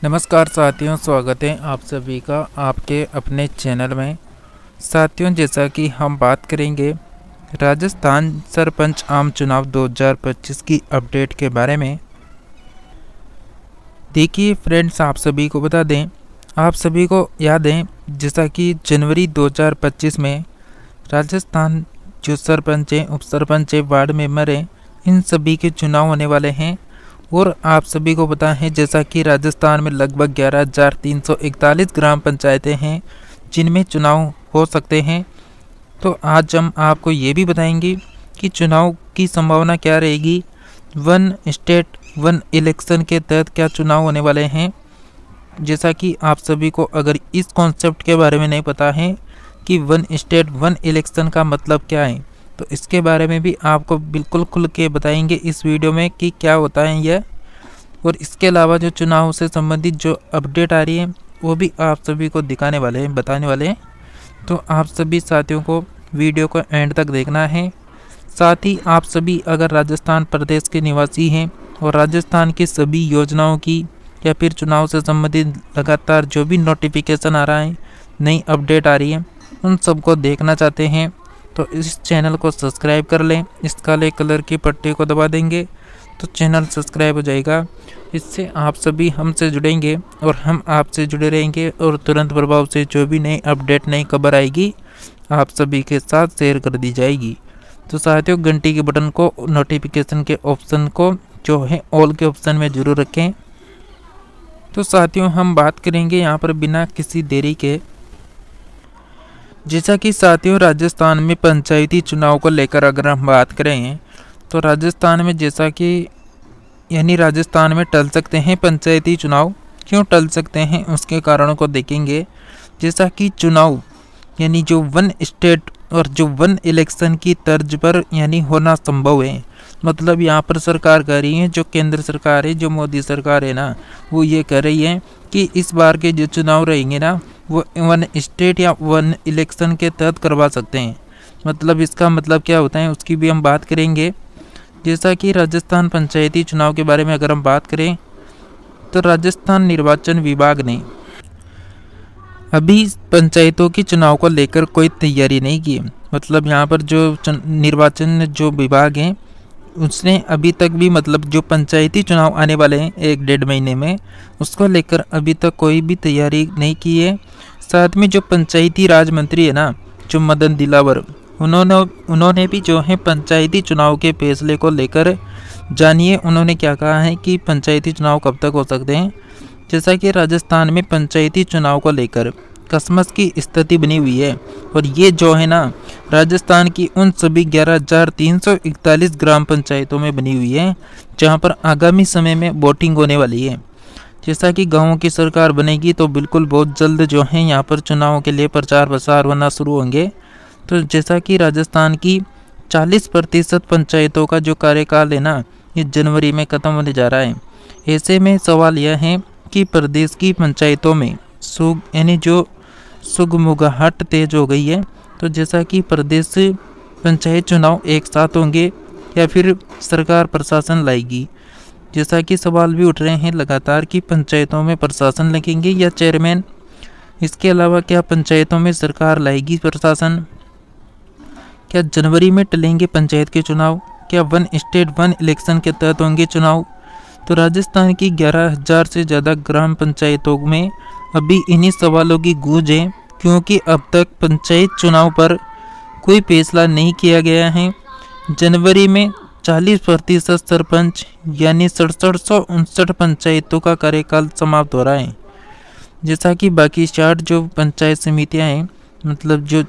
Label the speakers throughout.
Speaker 1: नमस्कार साथियों, स्वागत है आप सभी का आपके अपने चैनल में। साथियों, जैसा कि हम बात करेंगे राजस्थान सरपंच आम चुनाव 2025 की अपडेट के बारे में। देखिए फ्रेंड्स, आप सभी को बता दें, आप सभी को याद है जैसा कि जनवरी 2025 में राजस्थान जो सरपंच है, उप सरपंच है, वार्ड मेंबर है, इन सभी के चुनाव होने वाले हैं। और आप सभी को पता है जैसा कि राजस्थान में लगभग 11,341 ग्राम पंचायतें हैं जिनमें चुनाव हो सकते हैं। तो आज हम आपको ये भी बताएंगे कि चुनाव की संभावना क्या रहेगी, वन स्टेट वन इलेक्शन के तहत क्या चुनाव होने वाले हैं। जैसा कि आप सभी को अगर इस कॉन्सेप्ट के बारे में नहीं पता है कि वन स्टेट वन इलेक्शन का मतलब क्या है, तो इसके बारे में भी आपको बिल्कुल खुल के बताएंगे इस वीडियो में कि क्या होता है यह। और इसके अलावा जो चुनाव से संबंधित जो अपडेट आ रही है वो भी आप सभी को दिखाने वाले हैं, बताने वाले हैं। तो आप सभी साथियों को वीडियो को एंड तक देखना है। साथ ही आप सभी अगर राजस्थान प्रदेश के निवासी हैं और राजस्थान की सभी योजनाओं की या फिर चुनाव से संबंधित लगातार जो भी नोटिफिकेशन आ रहा है, नई अपडेट आ रही है, उन सबको देखना चाहते हैं तो इस चैनल को सब्सक्राइब कर लें। इस काले कलर की पट्टी को दबा देंगे तो चैनल सब्सक्राइब हो जाएगा। इससे आप सभी हमसे जुड़ेंगे और हम आपसे जुड़े रहेंगे और तुरंत प्रभाव से जो भी नई अपडेट नई खबर आएगी आप सभी के साथ शेयर कर दी जाएगी। तो साथियों, घंटी के बटन को नोटिफिकेशन के ऑप्शन को जो है ऑल के ऑप्शन में जरूर रखें। तो साथियों, हम बात करेंगे यहाँ पर बिना किसी देरी के। जैसा कि साथियों, राजस्थान में पंचायती चुनाव को लेकर अगर हम बात करें तो राजस्थान में जैसा कि राजस्थान में टल सकते हैं पंचायती चुनाव। क्यों टल सकते हैं उसके कारणों को देखेंगे। जैसा कि चुनाव जो वन स्टेट और जो वन इलेक्शन की तर्ज पर होना संभव है। मतलब यहाँ पर सरकार कह रही है, जो केंद्र सरकार है, जो मोदी सरकार है ना, वो ये कह रही है कि इस बार के जो चुनाव रहेंगे ना वो वन स्टेट या वन इलेक्शन के तहत करवा सकते हैं। मतलब इसका मतलब क्या होता है उसकी भी हम बात करेंगे। जैसा कि राजस्थान पंचायती चुनाव के बारे में अगर हम बात करें तो राजस्थान निर्वाचन विभाग ने अभी पंचायतों के चुनाव को लेकर कोई तैयारी नहीं की। मतलब यहाँ पर जो निर्वाचन जो विभाग है उसने अभी तक भी मतलब जो पंचायती चुनाव आने वाले हैं 1-1.5 महीने में, उसको लेकर अभी तक कोई भी तैयारी नहीं की है। साथ में जो पंचायती राज मंत्री है ना, जो मदन दिलावर, उन्होंने भी जो है पंचायती चुनाव के फैसले को लेकर जानिए उन्होंने क्या कहा है कि पंचायती चुनाव कब तक हो सकते हैं। जैसा कि राजस्थान में पंचायती चुनाव को लेकर कसमस की स्थिति बनी हुई है और ये जो है ना राजस्थान की उन सभी 11,341 ग्राम पंचायतों में बनी हुई है जहां पर आगामी समय में वोटिंग होने वाली है। जैसा कि गाँवों की सरकार बनेगी तो बिल्कुल बहुत जल्द जो है यहाँ पर चुनावों के लिए प्रचार प्रसार होना शुरू होंगे। तो जैसा कि राजस्थान की 40% पंचायतों का जो कार्यकाल है ना, ये जनवरी में ख़त्म होने जा रहा है। ऐसे में सवाल यह है कि प्रदेश की पंचायतों में जो सुगमुगाहट तेज हो गई है। तो जैसा कि प्रदेश पंचायत चुनाव एक साथ होंगे या फिर सरकार प्रशासन लाएगी, जैसा कि सवाल भी उठ रहे हैं लगातार कि पंचायतों में प्रशासन लगेंगे या चेयरमैन। इसके अलावा क्या पंचायतों में सरकार लाएगी प्रशासन, क्या जनवरी में टलेंगे पंचायत के चुनाव, क्या वन स्टेट वन इलेक्शन के तहत होंगे चुनाव। तो राजस्थान की 11,000 से ज़्यादा ग्राम पंचायतों में अभी इन्हीं सवालों की गूंज है, क्योंकि अब तक पंचायत चुनाव पर कोई फैसला नहीं किया गया है। जनवरी में 40% सरपंच 6759 पंचायतों का कार्यकाल समाप्त हो रहा है। जैसा कि बाकी 60 जो पंचायत समितियां हैं, मतलब जो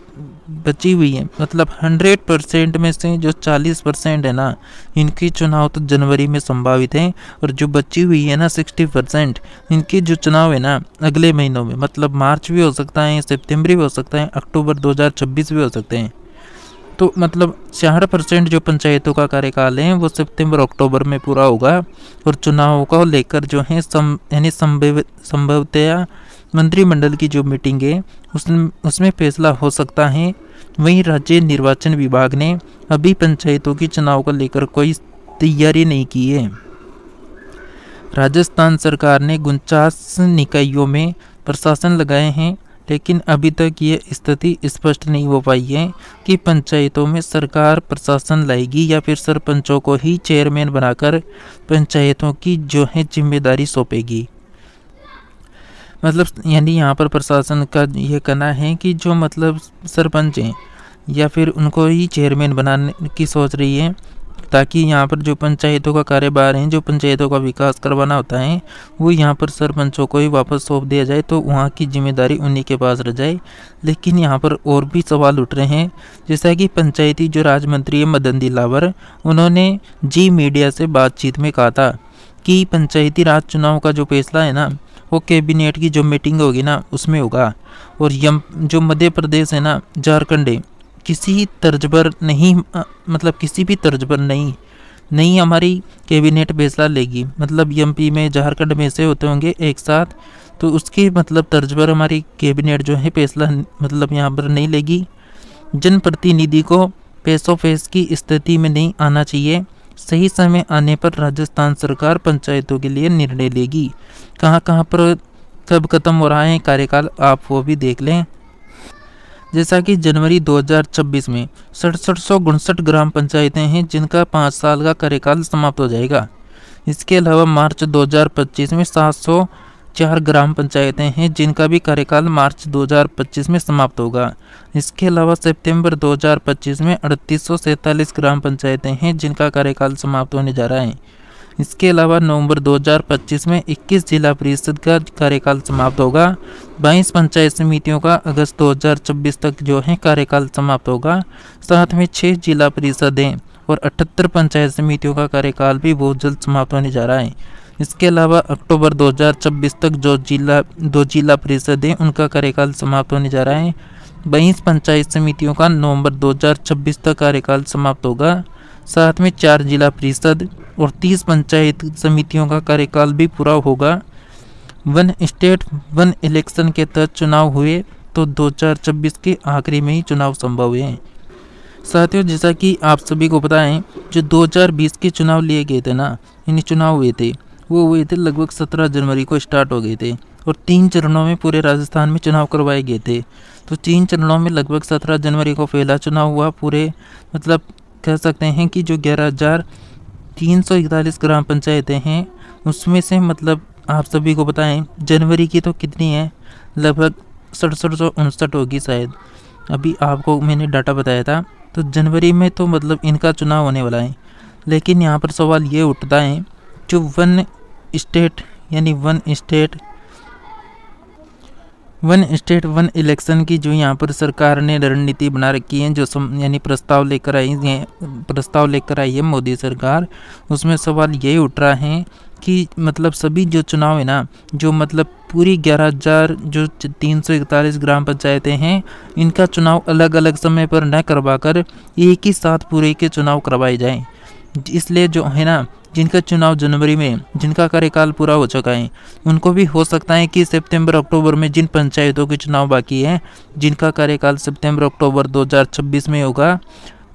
Speaker 1: बची हुई है, मतलब 100% में से जो 40% है ना, इनकी चुनाव तो जनवरी में संभावित है। और जो बची हुई है ना 60%, इनके जो चुनाव है ना अगले महीनों में, मतलब मार्च भी हो सकता है, सितंबर भी हो सकता है, अक्टूबर 2026 भी हो सकते हैं। तो मतलब 60% जो पंचायतों का कार्यकाल है वो सितंबर अक्टूबर में पूरा होगा। और चुनाव को लेकर जो है संभवतया मंत्रिमंडल की जो मीटिंग है उसमें फैसला हो सकता है। वहीं राज्य निर्वाचन विभाग ने अभी पंचायतों की चुनाव को लेकर कोई तैयारी नहीं की है। राजस्थान सरकार ने 49 निकायों में प्रशासन लगाए हैं, लेकिन अभी तक ये स्थिति स्पष्ट नहीं हो पाई है कि पंचायतों में सरकार प्रशासन लाएगी या फिर सरपंचों को ही चेयरमैन बनाकर पंचायतों की जो है जिम्मेदारी सौंपेगी। मतलब यानी यहाँ पर प्रशासन का ये कहना है कि जो मतलब सरपंच हैं या फिर उनको ही चेयरमैन बनाने की सोच रही है, ताकि यहाँ पर जो पंचायतों का कार्यभार है, जो पंचायतों का विकास करवाना होता है, वो यहाँ पर सरपंचों को ही वापस सौंप दिया जाए, तो वहाँ की जिम्मेदारी उन्हीं के पास रह जाए। लेकिन यहाँ पर और भी सवाल उठ रहे हैं, जैसा कि पंचायती जो राज्य मंत्री है मदन दिलावर, उन्होंने जी मीडिया से बातचीत में कहा था कि पंचायती राज चुनाव का जो फैसला है ना, वो कैबिनेट की जो मीटिंग होगी ना उसमें होगा। और जो मध्य प्रदेश है ना, झारखंड है, किसी तर्ज पर नहीं, मतलब किसी भी तर्ज पर नहीं हमारी कैबिनेट फैसला लेगी। मतलब एमपी में झारखंड में से होते होंगे एक साथ, तो उसके मतलब तर्ज पर हमारी कैबिनेट जो है फैसला मतलब यहाँ पर नहीं लेगी। जनप्रतिनिधि को पेशो फेस की स्थिति में नहीं आना चाहिए। सही समय आने पर राजस्थान सरकार पंचायतों के लिए निर्णय लेगी। कहाँ पर कब खत्म हो रहा है कार्यकाल, आप वो भी देख लें। जैसा कि जनवरी 2026 में 6759 ग्राम पंचायतें हैं जिनका 5 साल का कार्यकाल समाप्त हो जाएगा। इसके अलावा मार्च 2025 में 704 ग्राम पंचायतें हैं जिनका भी कार्यकाल मार्च 2025 में समाप्त होगा। इसके अलावा सितंबर 2025 में 3847 ग्राम पंचायतें हैं जिनका कार्यकाल समाप्त होने जा रहा है। इसके अलावा नवंबर 2025 में 21 जिला परिषद का कार्यकाल समाप्त होगा। 22 पंचायत समितियों का अगस्त 2026 तक जो है कार्यकाल समाप्त होगा। साथ में 6 जिला परिषदें और 78 पंचायत समितियों का कार्यकाल भी बहुत जल्द समाप्त होने जा रहा है। इसके अलावा अक्टूबर 2026 तक जो दो जिला परिषद हैं उनका कार्यकाल समाप्त होने जा रहा है। 22 पंचायत समितियों का नवंबर 2026 तक कार्यकाल समाप्त होगा। साथ में 4 जिला परिषद और 30 पंचायत समितियों का कार्यकाल भी पूरा होगा। वन स्टेट वन इलेक्शन के तहत चुनाव हुए तो 2026 के आखिरी में ही चुनाव संभव हुए हैं। साथियों, जैसा कि आप सभी को पता है, जो 2020 के चुनाव लिए गए थे ना, यानी चुनाव हुए थे, वो हुए थे लगभग 17 जनवरी को स्टार्ट हो गए थे और 3 चरणों में पूरे राजस्थान में चुनाव करवाए गए थे। तो 3 चरणों में लगभग 17 जनवरी को पहला चुनाव हुआ। पूरे मतलब कह सकते हैं कि जो 11,341 ग्राम पंचायतें हैं उसमें से मतलब आप सभी को बताएं जनवरी की तो कितनी है, लगभग 6759 होगी शायद। अभी आपको मैंने डाटा बताया था, तो जनवरी में तो मतलब इनका चुनाव होने वाला है। लेकिन यहाँ पर सवाल ये उठता है, जो वन स्टेट वन इलेक्शन की जो यहाँ पर सरकार ने रणनीति बना रखी है, जो यानी प्रस्ताव लेकर आई है मोदी सरकार, उसमें सवाल यही उठ रहा है कि मतलब सभी जो चुनाव है ना, जो मतलब पूरी 11,000 जो 341 ग्राम पंचायतें हैं, इनका चुनाव अलग अलग समय पर न करवाकर एक ही साथ पूरे के चुनाव करवाए जाएं। इसलिए जो है ना, जिनका चुनाव जनवरी में, जिनका कार्यकाल पूरा हो चुका है, उनको भी हो सकता है कि सितंबर अक्टूबर में जिन पंचायतों के चुनाव बाकी हैं, जिनका कार्यकाल सितंबर अक्टूबर 2026 में होगा,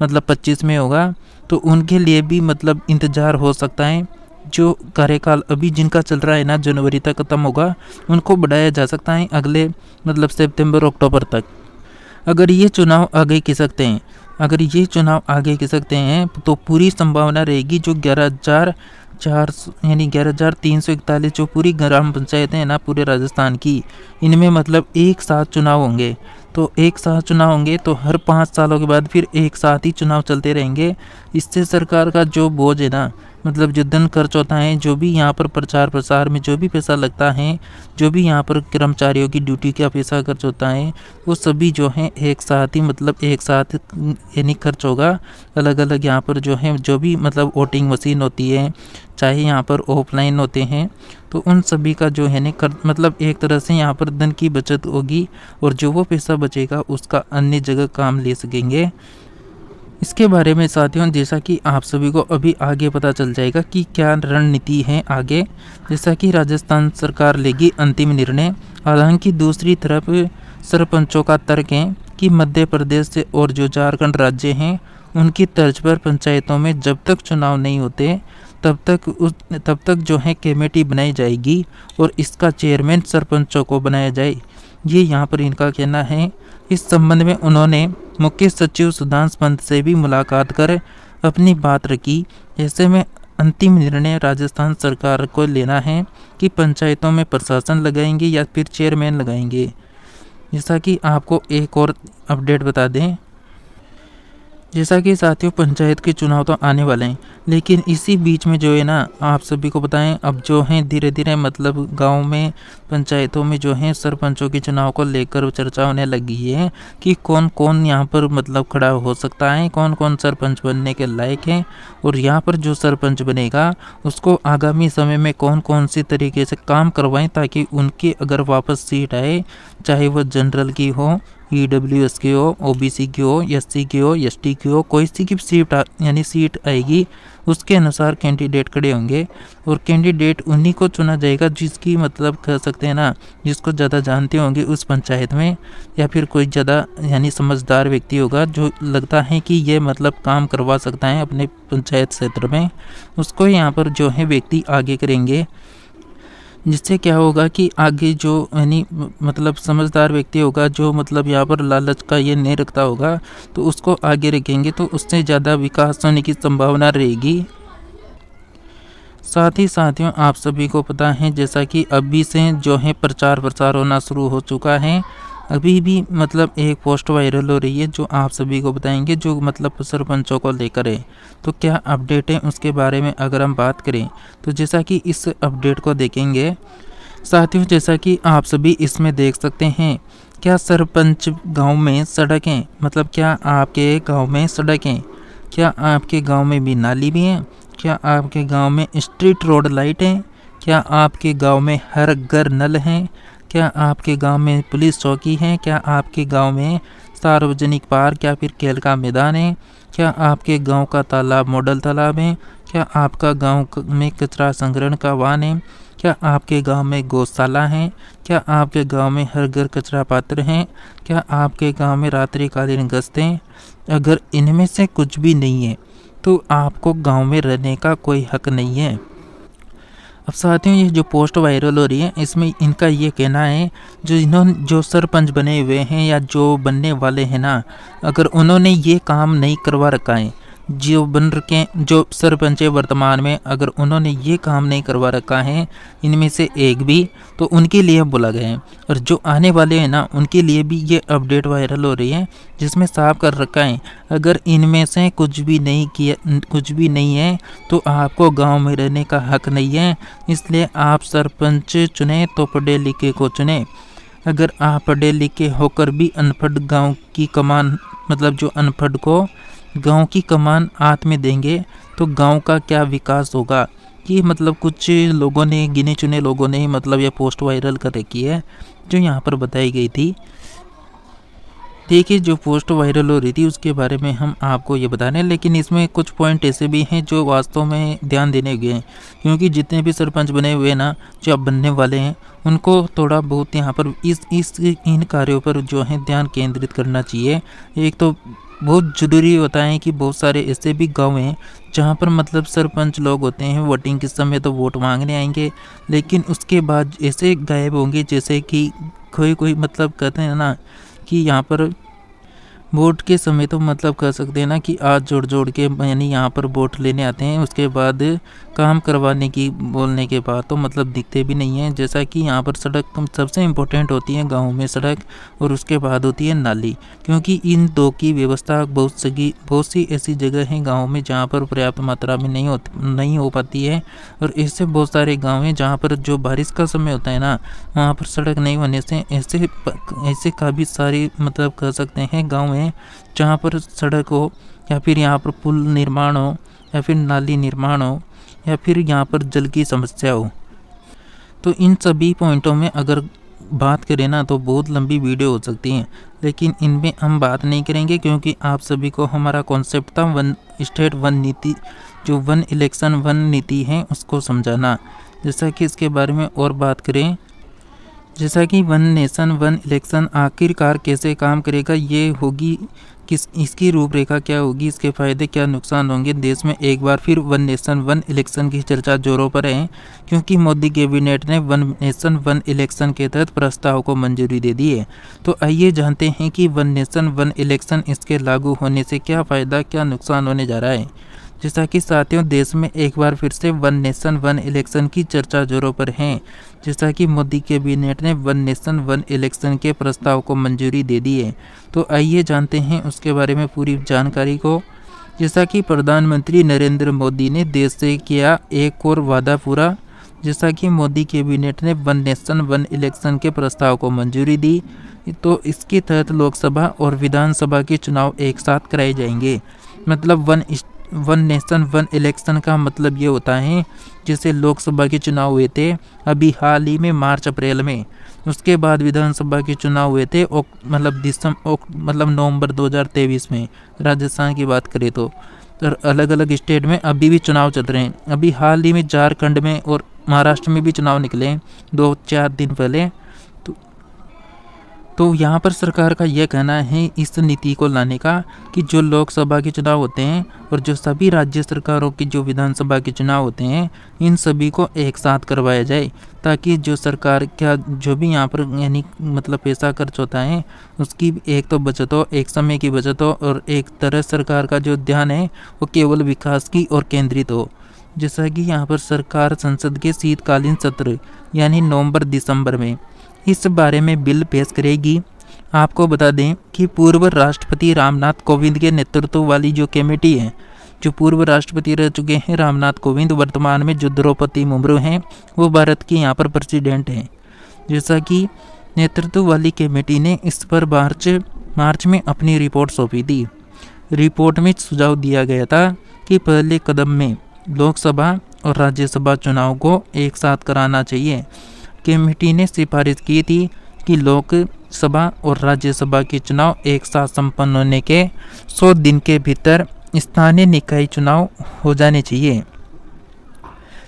Speaker 1: मतलब 25 में होगा, तो उनके लिए भी मतलब इंतज़ार हो सकता है। जो कार्यकाल अभी जिनका चल रहा है ना, जनवरी तक ख़त्म होगा, उनको बढ़ाया जा सकता है अगले मतलब सितंबर अक्टूबर तक। अगर ये चुनाव आगे खिसकते हैं तो पूरी संभावना रहेगी जो 11,341 जो पूरी ग्राम पंचायतें हैं ना पूरे राजस्थान की, इनमें मतलब एक साथ चुनाव होंगे। तो एक साथ चुनाव होंगे तो हर 5 सालों के बाद फिर एक साथ ही चुनाव चलते रहेंगे। इससे सरकार का जो बोझ है ना, मतलब जो धन खर्च होता है, जो भी यहाँ पर प्रचार प्रसार में जो भी पैसा लगता है, जो भी यहाँ पर कर्मचारियों की ड्यूटी का पैसा खर्च होता है, वो सभी जो है एक साथ ही मतलब एक साथ यानी खर्च होगा। अलग अलग यहाँ पर जो है जो भी मतलब वोटिंग मशीन होती है, चाहे यहाँ पर ऑफलाइन होते हैं, तो उन सभी का जो है ना मतलब एक तरह से यहाँ पर धन की बचत होगी और जो वो पैसा बचेगा उसका अन्य जगह काम ले सकेंगे। इसके बारे में साथियों, जैसा कि आप सभी को अभी आगे पता चल जाएगा कि क्या रणनीति है आगे, जैसा कि राजस्थान सरकार लेगी अंतिम निर्णय। हालांकि दूसरी तरफ सरपंचों का तर्क है कि मध्य प्रदेश से और जो झारखंड राज्य हैं उनकी तर्ज पर पंचायतों में जब तक चुनाव नहीं होते तब तक जो है कमेटी बनाई जाएगी और इसका चेयरमैन सरपंचों को बनाया जाए। ये यहाँ पर इनका कहना है। इस संबंध में उन्होंने मुख्य सचिव सुधांशु पंत से भी मुलाकात कर अपनी बात रखी। ऐसे में अंतिम निर्णय राजस्थान सरकार को लेना है कि पंचायतों में प्रशासन लगाएंगे या फिर चेयरमैन लगाएंगे। जैसा कि आपको एक और अपडेट बता दें, जैसा कि साथियों पंचायत के चुनाव तो आने वाले हैं, लेकिन इसी बीच में जो है ना आप सभी को बताएं, अब जो है धीरे धीरे मतलब गांव में पंचायतों में जो है सरपंचों के चुनाव को लेकर चर्चा होने लगी है कि कौन कौन यहां पर मतलब खड़ा हो सकता है, कौन कौन सरपंच बनने के लायक है, और यहां पर जो सरपंच बनेगा उसको आगामी समय में कौन कौन सी तरीके से काम करवाएं ताकि उनकी अगर वापस सीट आए, चाहे वह जनरल की हो, EWS की हो, OBC की हो, SC की हो, ST की हो, कोई सी की सीट आएगी उसके अनुसार कैंडिडेट खड़े होंगे और कैंडिडेट उन्हीं को चुना जाएगा जिसकी मतलब कह सकते हैं ना, जिसको ज़्यादा जानते होंगे उस पंचायत में, या फिर कोई ज़्यादा समझदार व्यक्ति होगा जो लगता है कि ये मतलब काम करवा सकता है अपने पंचायत क्षेत्र में, उसको यहाँ पर जो है व्यक्ति आगे करेंगे। जिससे क्या होगा कि आगे जो मतलब समझदार व्यक्ति होगा जो मतलब यहाँ पर लालच का ये नहीं रखता होगा तो उसको आगे रखेंगे, तो उससे ज़्यादा विकास होने की संभावना रहेगी। साथ ही साथियों आप सभी को पता है जैसा कि अभी से जो है प्रचार प्रसार होना शुरू हो चुका है। अभी भी मतलब एक पोस्ट वायरल हो रही है जो आप सभी को बताएंगे, जो मतलब सरपंचों को लेकर है। तो क्या अपडेट है उसके बारे में अगर हम बात करें तो जैसा कि इस अपडेट को देखेंगे साथियों, जैसा कि आप सभी इसमें देख सकते हैं, क्या सरपंच गांव में सड़कें, मतलब क्या आपके गांव में सड़कें, क्या आपके गांव में भी नाली भी हैं, क्या आपके गांव में स्ट्रीट रोड लाइट हैं, क्या आपके गांव में हर घर नल हैं, क्या आपके गांव में पुलिस चौकी है, क्या आपके गांव में सार्वजनिक पार्क या फिर खेल का मैदान है, क्या आपके गांव का तालाब मॉडल तालाब है, क्या आपका गांव में कचरा संग्रहण का वाहन है, क्या आपके गांव में गौशाला है, क्या आपके गांव में हर घर कचरा पात्र हैं, क्या आपके गांव में रात्रिकालीन गश्तें। अगर इनमें से कुछ भी नहीं है तो आपको गांव में रहने का कोई हक नहीं है। अब साथियों ये जो पोस्ट वायरल हो रही है इसमें इनका ये कहना है, जो सरपंच बने हुए हैं या जो बनने वाले हैं ना, अगर उन्होंने ये काम नहीं करवा रखा है, जो बन रखे जो सरपंच है वर्तमान में, अगर उन्होंने ये काम नहीं करवा रखा है इनमें से एक भी, तो उनके लिए बोला गया है। और जो आने वाले हैं ना उनके लिए भी ये अपडेट वायरल हो रही है जिसमें साफ कर रखा है, अगर इनमें से कुछ भी नहीं है तो आपको गांव में रहने का हक नहीं है। इसलिए आप सरपंच चुने तो पढ़े लिखे को चुने। अगर आप पढ़े लिखे होकर भी अनपढ़ गांव की कमान, मतलब जो अनपढ़ को गांव की कमान हाथ में देंगे तो गांव का क्या विकास होगा। कि मतलब कुछ लोगों ने, गिने चुने लोगों ने मतलब ये पोस्ट वायरल कर रखी है जो यहाँ पर बताई गई थी। देखिए जो पोस्ट वायरल हो रही थी उसके बारे में हम आपको ये बता रहे हैं, लेकिन इसमें कुछ पॉइंट ऐसे भी हैं जो वास्तव में ध्यान देने हुए हैं, क्योंकि जितने भी सरपंच बने हुए हैं ना, जो अब बनने वाले हैं, उनको थोड़ा बहुत यहाँ पर इन कार्यों पर जो है ध्यान केंद्रित करना चाहिए। एक तो बहुत ज़रूरी होता है कि बहुत सारे ऐसे भी गांव हैं जहां पर मतलब सरपंच लोग होते हैं वोटिंग के समय तो वोट मांगने आएंगे, लेकिन उसके बाद ऐसे गायब होंगे जैसे कि कोई मतलब कहते हैं ना कि यहाँ पर वोट के समय तो मतलब कह सकते हैं ना कि आज जोड़ के यहाँ पर वोट लेने आते हैं, उसके बाद काम करवाने की बोलने के बाद तो मतलब दिखते भी नहीं हैं। जैसा कि यहाँ पर सड़क सबसे इम्पोर्टेंट होती है गाँव में सड़क, और उसके बाद होती है नाली, क्योंकि इन दो की व्यवस्था बहुत सी ऐसी जगह हैं गाँव में जहाँ पर पर्याप्त मात्रा में नहीं हो पाती है। और ऐसे बहुत सारे गाँव हैं जहाँ पर जो बारिश का समय होता है ना, वहाँ पर सड़क नहीं होने से ऐसे काफ़ी सारी मतलब कह सकते हैं गाँव हैं जहाँ पर सड़क हो, या फिर यहाँ पर पुल निर्माण हो, या फिर नाली निर्माण हो, या फिर यहाँ पर जल की समस्या हो। तो इन सभी पॉइंटों में अगर बात करें ना तो बहुत लंबी वीडियो हो सकती है, लेकिन इनमें हम बात नहीं करेंगे क्योंकि आप सभी को हमारा कॉन्सेप्ट था वन स्टेट वन नीति, जो वन इलेक्शन वन नीति है उसको समझाना। जैसा कि इसके बारे में और बात करें, जैसा कि वन नेशन वन इलेक्शन आखिरकार कैसे काम करेगा, ये होगी किस इसकी रूपरेखा क्या होगी, इसके फायदे क्या नुकसान होंगे। देश में एक बार फिर वन नेशन वन इलेक्शन की चर्चा जोरों पर है, क्योंकि मोदी कैबिनेट ने वन नेशन वन इलेक्शन के तहत प्रस्ताव को मंजूरी दे दी है। तो आइए जानते हैं कि वन नेशन वन इलेक्शन, इसके लागू होने से क्या फ़ायदा क्या नुकसान होने जा रहा है। जैसा कि साथियों, देश में एक बार फिर से वन नेशन वन इलेक्शन की चर्चा जोरों पर है। जैसा कि मोदी कैबिनेट ने वन नेशन वन इलेक्शन के प्रस्ताव को मंजूरी दे दी है। तो आइए जानते हैं उसके बारे में पूरी जानकारी को। जैसा कि प्रधानमंत्री नरेंद्र मोदी ने देश से किया एक और वादा पूरा। जैसा कि मोदी कैबिनेट ने वन नेशन वन इलेक्शन के प्रस्ताव को मंजूरी दी, तो इसके तहत लोकसभा और विधानसभा के चुनाव एक साथ कराए जाएंगे। मतलब वन नेशन वन इलेक्शन का मतलब ये होता है, जैसे लोकसभा के चुनाव हुए थे अभी हाल ही में मार्च अप्रैल में, उसके बाद विधानसभा के चुनाव हुए थे मतलब नवंबर 2023 में। राजस्थान की बात करें तो अलग अलग स्टेट में अभी भी चुनाव चल रहे हैं। अभी हाल ही में झारखंड में और महाराष्ट्र में भी चुनाव निकले 2-4 दिन पहले। तो यहाँ पर सरकार का यह कहना है इस नीति को लाने का कि जो लोकसभा के चुनाव होते हैं और जो सभी राज्य सरकारों की जो विधानसभा के चुनाव होते हैं, इन सभी को एक साथ करवाया जाए, ताकि जो सरकार का जो भी यहाँ पर यानी मतलब पैसा खर्च होता है उसकी एक तो बचत हो, एक समय की बचत हो, और एक तरह सरकार का जो ध्यान है वो केवल विकास की ओर केंद्रित हो। जैसा कि यहाँ पर सरकार संसद के शीतकालीन सत्र यानी नवंबर दिसंबर में इस बारे में बिल पेश करेगी। आपको बता दें कि पूर्व राष्ट्रपति रामनाथ कोविंद के नेतृत्व वाली जो कमेटी है, जो पूर्व राष्ट्रपति रह चुके हैं रामनाथ कोविंद, वर्तमान में जो द्रौपदी मुर्मू हैं वो भारत की यहाँ पर प्रेसिडेंट हैं। जैसा कि नेतृत्व वाली कमेटी ने इस पर मार्च में अपनी रिपोर्ट सौंपी थी। रिपोर्ट में सुझाव दिया गया था कि पहले कदम में लोकसभा और राज्यसभा चुनाव को एक साथ कराना चाहिए। कमेटी ने सिफारिश की थी कि लोकसभा और राज्यसभा के चुनाव एक साथ संपन्न होने के 100 दिन के भीतर स्थानीय निकाय चुनाव हो जाने चाहिए।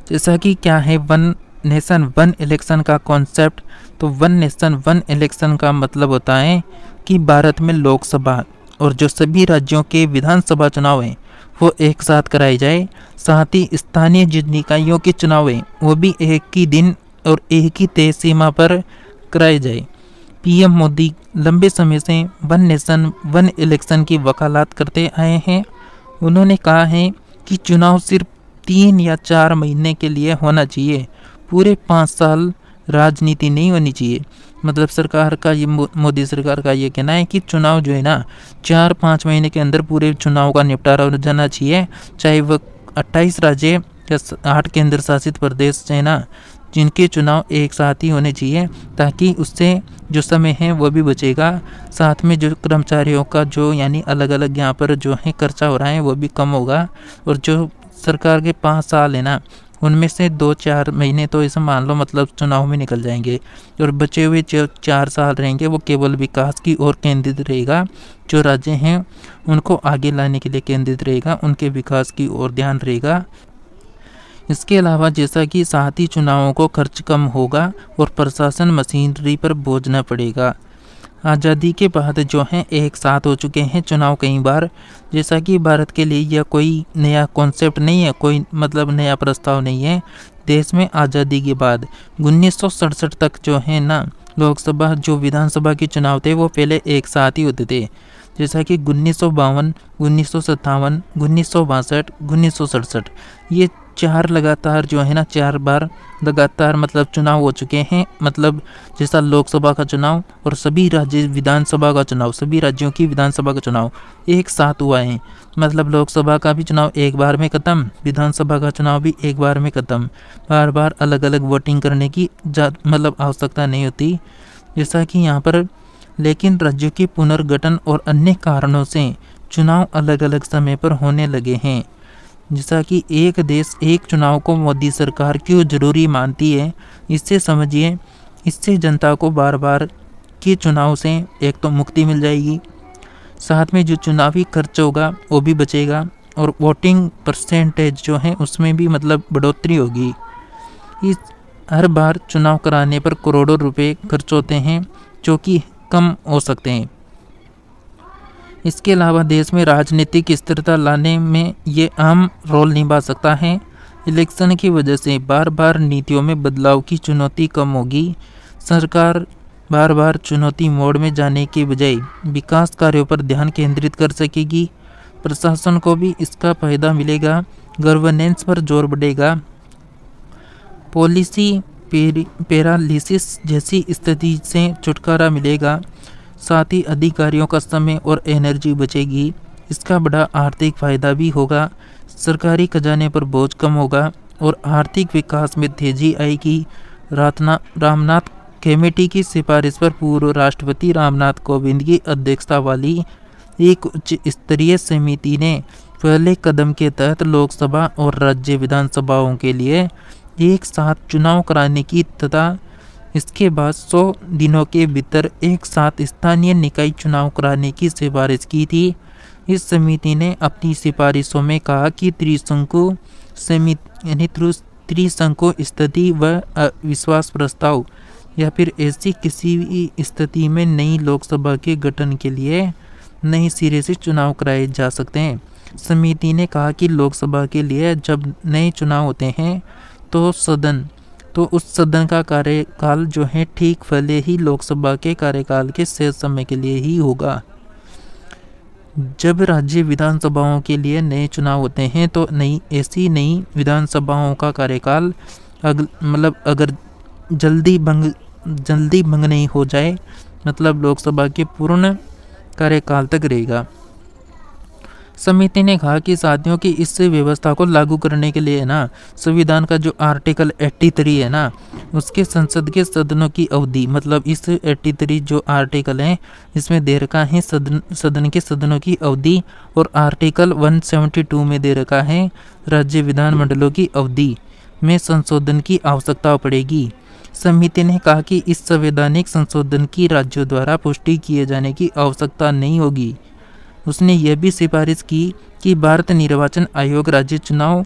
Speaker 1: जैसा कि क्या है वन नेशन वन इलेक्शन का कॉन्सेप्ट, तो वन नेशन वन इलेक्शन का मतलब होता है कि भारत में लोकसभा और जो सभी राज्यों के विधानसभा चुनाव हैं वो एक साथ कराए जाए। साथ ही स्थानीय जिन निकायों के चुनाव हैं वो भी एक ही दिन और एक ही तय सीमा पर कराए जाए। पीएम मोदी लंबे समय से वन नेशन वन इलेक्शन की वकालत करते आए हैं। उन्होंने कहा है कि चुनाव सिर्फ 3 या 4 महीने के लिए होना चाहिए, पूरे 5 साल राजनीति नहीं होनी चाहिए। मतलब सरकार का ये मोदी सरकार का ये कहना है कि चुनाव जो है ना 4-5 महीने के अंदर पूरे चुनाव का निपटारा हो जाना चाहिए, चाहे वह 28 राज्य या 8 केंद्र शासित प्रदेश है ना, जिनके चुनाव एक साथ ही होने चाहिए, ताकि उससे जो समय है वो भी बचेगा। साथ में जो कर्मचारियों का जो यानी अलग अलग यहाँ पर जो है खर्चा हो रहा है वो भी कम होगा। और जो सरकार के 5 साल है ना, उनमें से 2-4 महीने तो ऐसा मान लो मतलब चुनाव में निकल जाएंगे, और बचे हुए जो 4 साल रहेंगे वो केवल विकास की ओर केंद्रित रहेगा। जो राज्य हैं उनको आगे लाने के लिए केंद्रित रहेगा, उनके विकास की ओर ध्यान रहेगा। इसके अलावा जैसा कि साथ ही चुनावों को खर्च कम होगा और प्रशासन मशीनरी पर बोझ न पड़ेगा। आज़ादी के बाद जो हैं एक साथ हो चुके हैं चुनाव कई बार। जैसा कि भारत के लिए यह कोई नया कॉन्सेप्ट नहीं है, कोई मतलब नया प्रस्ताव नहीं है। देश में आज़ादी के बाद 1967 तक जो है ना लोकसभा जो विधानसभा के चुनाव थे वो पहले एक साथ ही होते थे। जैसा कि 1952, 1957, 1962, 1967 ये 4 लगातार जो है ना 4 बार लगातार मतलब चुनाव हो चुके हैं। मतलब जैसा लोकसभा का चुनाव और सभी राज्य विधानसभा का चुनाव, सभी राज्यों की विधानसभा का चुनाव एक साथ हुआ है। मतलब लोकसभा का भी चुनाव एक बार में ख़त्म, विधानसभा का चुनाव भी एक बार में ख़त्म। बार बार अलग अलग वोटिंग करने की मतलब आवश्यकता नहीं होती। जैसा कि यहाँ पर लेकिन राज्यों के पुनर्गठन और अन्य कारणों से चुनाव अलग अलग समय पर होने लगे हैं। जैसा कि एक देश एक चुनाव को मोदी सरकार क्यों ज़रूरी मानती है, इससे समझिए। इससे जनता को बार बार के चुनाव से एक तो मुक्ति मिल जाएगी, साथ में जो चुनावी खर्च होगा वो भी बचेगा, और वोटिंग परसेंटेज जो है उसमें भी मतलब बढ़ोतरी होगी। हर बार चुनाव कराने पर करोड़ों रुपए खर्च होते हैं, जो कि कम हो सकते हैं। इसके अलावा देश में राजनीतिक स्थिरता लाने में ये अहम रोल निभा सकता है। इलेक्शन की वजह से बार बार नीतियों में बदलाव की चुनौती कम होगी। सरकार बार बार चुनौती मोड में जाने के बजाय विकास कार्यों पर ध्यान केंद्रित कर सकेगी। प्रशासन को भी इसका फायदा मिलेगा। गवर्नेंस पर जोर बढ़ेगा। पॉलिसी पैरालिसिस जैसी स्थिति से छुटकारा मिलेगा। साथ ही अधिकारियों का समय और एनर्जी बचेगी। इसका बड़ा आर्थिक फायदा भी होगा। सरकारी खजाने पर बोझ कम होगा और आर्थिक विकास में तेजी आएगी। रामनाथ कमेटी की सिफारिश पर पूर्व राष्ट्रपति रामनाथ कोविंद की अध्यक्षता वाली एक उच्च स्तरीय समिति ने पहले कदम के तहत लोकसभा और राज्य विधानसभाओं के लिए एक साथ चुनाव कराने की तथा इसके बाद 100 दिनों के भीतर एक साथ स्थानीय निकाय चुनाव कराने की सिफारिश की थी। इस समिति ने अपनी सिफारिशों में कहा कि त्रिशंकु स्थिति व अविश्वास प्रस्ताव या फिर ऐसी किसी भी स्थिति में नई लोकसभा के गठन के लिए नए सिरे से चुनाव कराए जा सकते हैं। समिति ने कहा कि लोकसभा के लिए जब नए चुनाव होते हैं तो उस सदन का कार्यकाल जो है ठीक पहले ही लोकसभा के कार्यकाल के शेष समय के लिए ही होगा। जब राज्य विधानसभाओं के लिए नए चुनाव होते हैं तो ऐसी नई विधानसभाओं का कार्यकाल अगर जल्दी भंग नहीं हो जाए, मतलब लोकसभा के पूर्ण कार्यकाल तक रहेगा। समिति ने कहा कि साथियों की इस व्यवस्था को लागू करने के लिए संविधान का जो आर्टिकल 83 है उसके संसद के सदनों की अवधि, मतलब इस 83 जो आर्टिकल है इसमें दे रखा है सदन के सदनों की अवधि, और आर्टिकल 172 में दे रखा है राज्य विधानमंडलों की अवधि में संशोधन की आवश्यकता पड़ेगी। समिति ने कहा कि इस संवैधानिक संशोधन की राज्यों द्वारा पुष्टि किए जाने की आवश्यकता नहीं होगी। उसने यह भी सिफारिश की कि भारत निर्वाचन आयोग राज्य चुनाव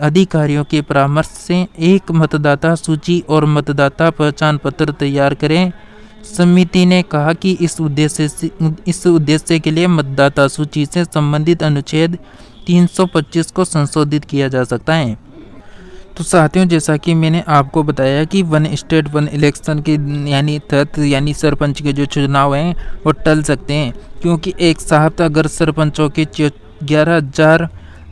Speaker 1: अधिकारियों के परामर्श से एक मतदाता सूची और मतदाता पहचान पत्र तैयार करें। समिति ने कहा कि इस उद्देश्य के लिए मतदाता सूची से संबंधित अनुच्छेद 325 को संशोधित किया जा सकता है। तो साथियों, जैसा कि मैंने आपको बताया कि वन स्टेट वन इलेक्शन के यानी सरपंच के जो चुनाव हैं वो टल सकते हैं, क्योंकि एक साथ अगर सरपंचों के 11,000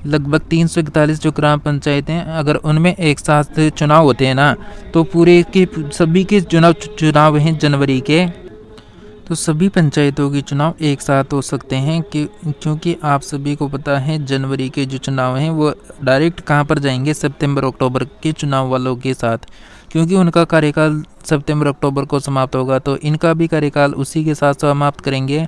Speaker 1: लगभग 341 जो ग्राम पंचायतें हैं, अगर उनमें एक साथ चुनाव होते हैं तो पूरे के सभी के चुनाव हैं जनवरी के, तो सभी पंचायतों के चुनाव एक साथ हो सकते हैं क्योंकि आप सभी को पता है जनवरी के जो चुनाव हैं वो डायरेक्ट कहां पर जाएंगे, सितंबर अक्टूबर के चुनाव वालों के साथ, क्योंकि उनका कार्यकाल सितंबर अक्टूबर को समाप्त होगा, तो इनका भी कार्यकाल उसी के साथ समाप्त करेंगे।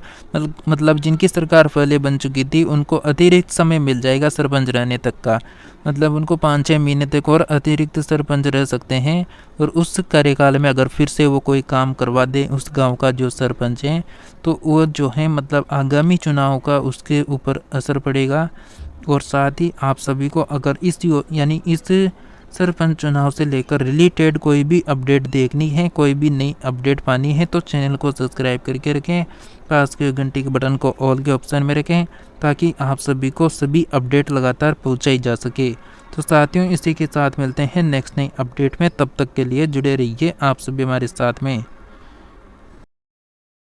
Speaker 1: मतलब जिनकी सरकार पहले बन चुकी थी उनको अतिरिक्त समय मिल जाएगा सरपंच रहने तक का, मतलब उनको 5-6 महीने तक और अतिरिक्त सरपंच रह सकते हैं, और उस कार्यकाल में अगर फिर से वो कोई काम करवा दे उस गांव का जो सरपंच है तो वो जो है मतलब आगामी चुनाव का उसके ऊपर असर पड़ेगा। और साथ ही आप सभी को अगर इस सरपंच चुनाव से लेकर रिलेटेड कोई भी अपडेट देखनी है, कोई भी नई अपडेट पानी है, तो चैनल को सब्सक्राइब करके रखें, पास के घंटी के बटन को ऑल के ऑप्शन में रखें, ताकि आप सभी को सभी अपडेट लगातार पहुंचाई जा सके। तो साथियों, इसी के साथ मिलते हैं नेक्स्ट नई अपडेट में, तब तक के लिए जुड़े रहिए आप सभी हमारे साथ में।